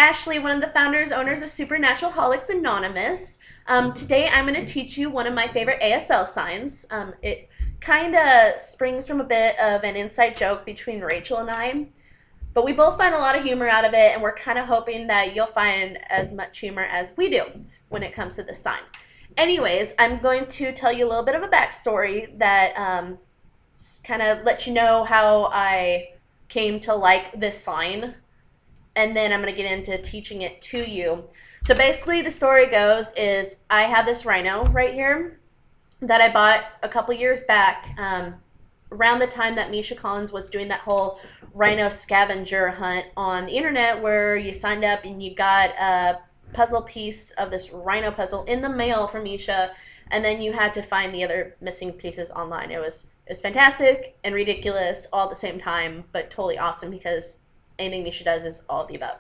Ashley, one of the founders, owners of Supernaturalholics Anonymous. Today I'm going to teach you one of my favorite ASL signs. It kind of springs from a bit of an inside joke between Rachel and I, but we both find a lot of humor out of it, and we're kind of hoping that you'll find as much humor as we do when it comes to this sign. Anyways, I'm going to tell you a little bit of a backstory that kind of let you know how I came to like this sign, and then I'm going to get into teaching it to you. So basically the story goes is I have this rhino right here that I bought a couple years back around the time that Misha Collins was doing that whole rhino scavenger hunt on the internet, where you signed up and you got a puzzle piece of this rhino puzzle in the mail from Misha, and then you had to find the other missing pieces online. It was fantastic and ridiculous all at the same time, but totally awesome because anything Misha does is all of the above.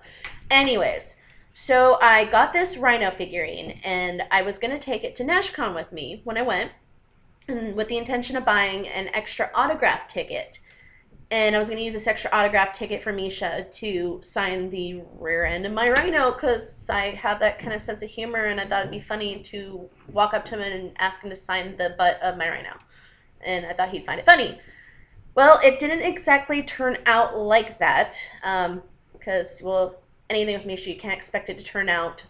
Anyways, so I got this rhino figurine, and I was going to take it to NashCon with me when I went, and with the intention of buying an extra autograph ticket. And I was going to use this extra autograph ticket for Misha to sign the rear end of my rhino, because I have that kind of sense of humor, and I thought it'd be funny to walk up to him and ask him to sign the butt of my rhino. And I thought he'd find it funny. Well, it didn't exactly turn out like that, because, well, anything with Misha, you can't expect it to turn out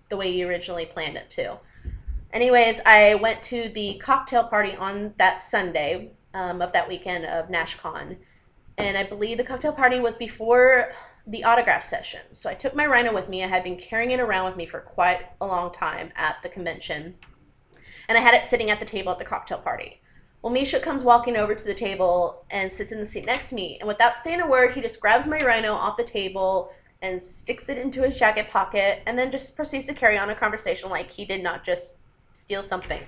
the way you originally planned it to. Anyways, I went to the cocktail party on that Sunday of that weekend of NashCon, and I believe the cocktail party was before the autograph session. So I took my rhino with me. I had been carrying it around with me for quite a long time at the convention, and I had it sitting at the table at the cocktail party. Well, Misha comes walking over to the table and sits in the seat next to me, and without saying a word, he just grabs my rhino off the table and sticks it into his jacket pocket, and then just proceeds to carry on a conversation like he did not just steal something.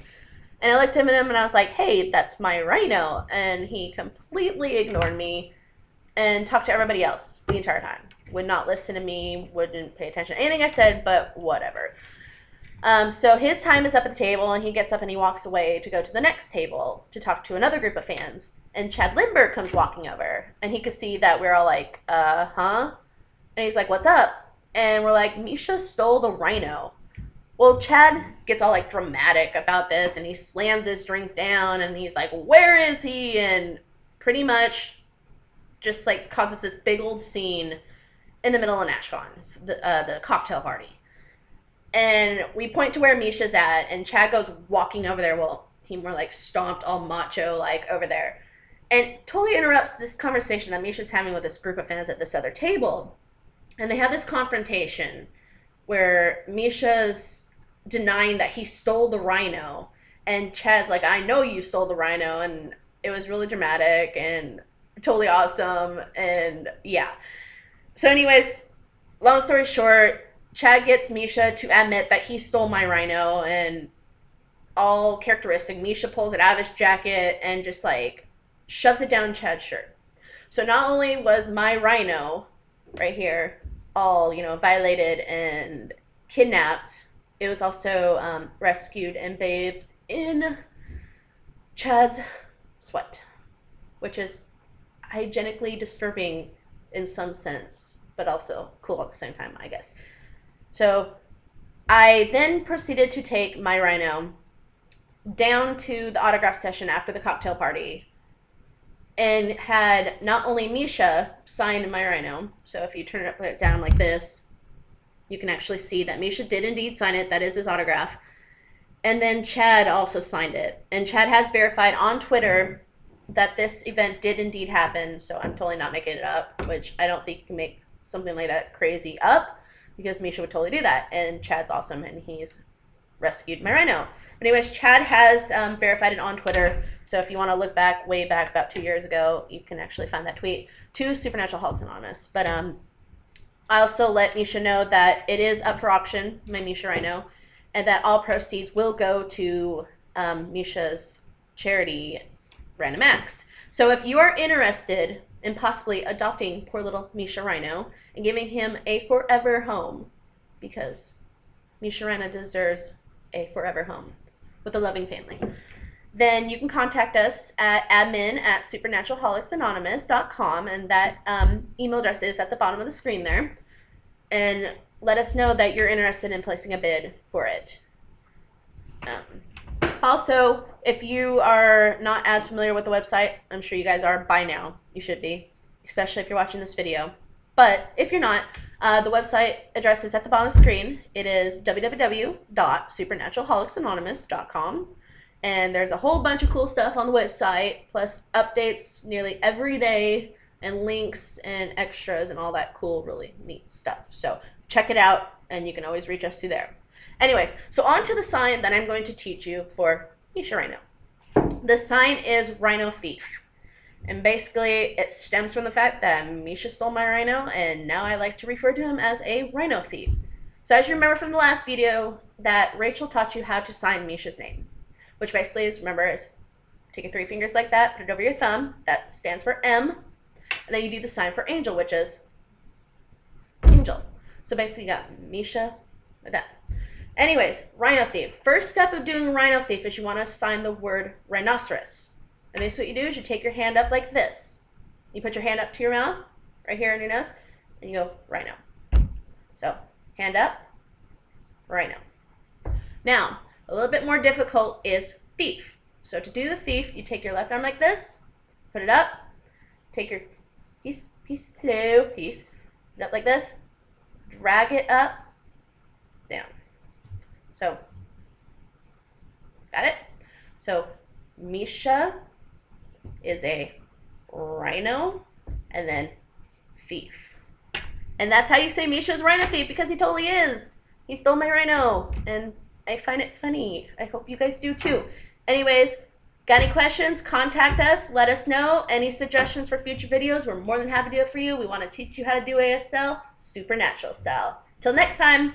And I looked at him and I was like, hey, that's my rhino. And he completely ignored me and talked to everybody else the entire time. Would not listen to me, wouldn't pay attention to anything I said, but whatever. So his time is up at the table, and he gets up and he walks away to go to the next table to talk to another group of fans. And Chad Lindbergh comes walking over, and he could see that we're all like, huh? And he's like, what's up? And we're like, Misha stole the rhino. Well, Chad gets all like dramatic about this, and he slams his drink down, and he's like, where is he? And pretty much just like causes this big old scene in the middle of NashCon, the cocktail party. And we point to where Misha's at, and Chad goes walking over there. Well, he more like stomped all macho like over there, and totally interrupts this conversation that Misha's having with this group of fans at this other table. And they have this confrontation where Misha's denying that he stole the rhino, and Chad's like, I know you stole the rhino. And it was really dramatic and totally awesome. And yeah. So anyways, long story short, Chad gets Misha to admit that he stole my rhino, and all characteristic, Misha pulls it out of his jacket and just like shoves it down Chad's shirt. So not only was my rhino right here all, violated and kidnapped, it was also rescued and bathed in Chad's sweat, which is hygienically disturbing in some sense, but also cool at the same time, I guess. So I then proceeded to take my rhino down to the autograph session after the cocktail party, and had not only Misha sign my rhino, so if you turn it up down like this, you can actually see that Misha did indeed sign it. That is his autograph. And then Chad also signed it. And Chad has verified on Twitter that this event did indeed happen, so I'm totally not making it up, which I don't think you can make something like that crazy up, because Misha would totally do that. And Chad's awesome, and he's rescued my rhino. Anyways, Chad has verified it on Twitter, so if you want to look back, way back, about 2 years ago, you can actually find that tweet to Supernaturalholics Anonymous. But I also let Misha know that it is up for auction, my Misha rhino, and that all proceeds will go to Misha's charity, Random Acts. So if you are interested in possibly adopting poor little Misha Rhino and giving him a forever home, because Misha Rhino deserves a forever home with a loving family, then you can contact us at admin@supernaturalholicsanonymous.com, and that email address is at the bottom of the screen there. And let us know that you're interested in placing a bid for it. Also, if you are not as familiar with the website, I'm sure you guys are by now. You should be, especially if you're watching this video. But if you're not, the website address is at the bottom of the screen. It is www.supernaturalholicsanonymous.com. And there's a whole bunch of cool stuff on the website, plus updates nearly every day, and links and extras and all that cool, really neat stuff. So check it out, and you can always reach us through there. Anyways, so on to the sign that I'm going to teach you for Misha Rhino. The sign is Rhino Thief. And basically, it stems from the fact that Misha stole my rhino, and now I like to refer to him as a rhino thief. So as you remember from the last video, that Rachel taught you how to sign Misha's name, which basically is, remember, is take your 3 fingers like that, put it over your thumb, that stands for M, and then you do the sign for angel, which is angel. So basically you got Misha like that. Anyways, rhino thief. First step of doing rhino thief is you want to sign the word rhinoceros. And basically what you do is you take your hand up like this. You put your hand up to your mouth, right here on your nose, and you go rhino. So hand up, rhino. Now, a little bit more difficult is thief. So to do the thief, you take your left arm like this, put it up, take your piece, put it up like this, drag it up, down. So, got it? So, Misha is a rhino, and then thief. And that's how you say Misha's rhino thief, because he totally is. He stole my rhino, and I find it funny. I hope you guys do too. Anyways, got any questions? Contact us. Let us know. Any suggestions for future videos? We're more than happy to do it for you. We want to teach you how to do ASL supernatural style. Till next time.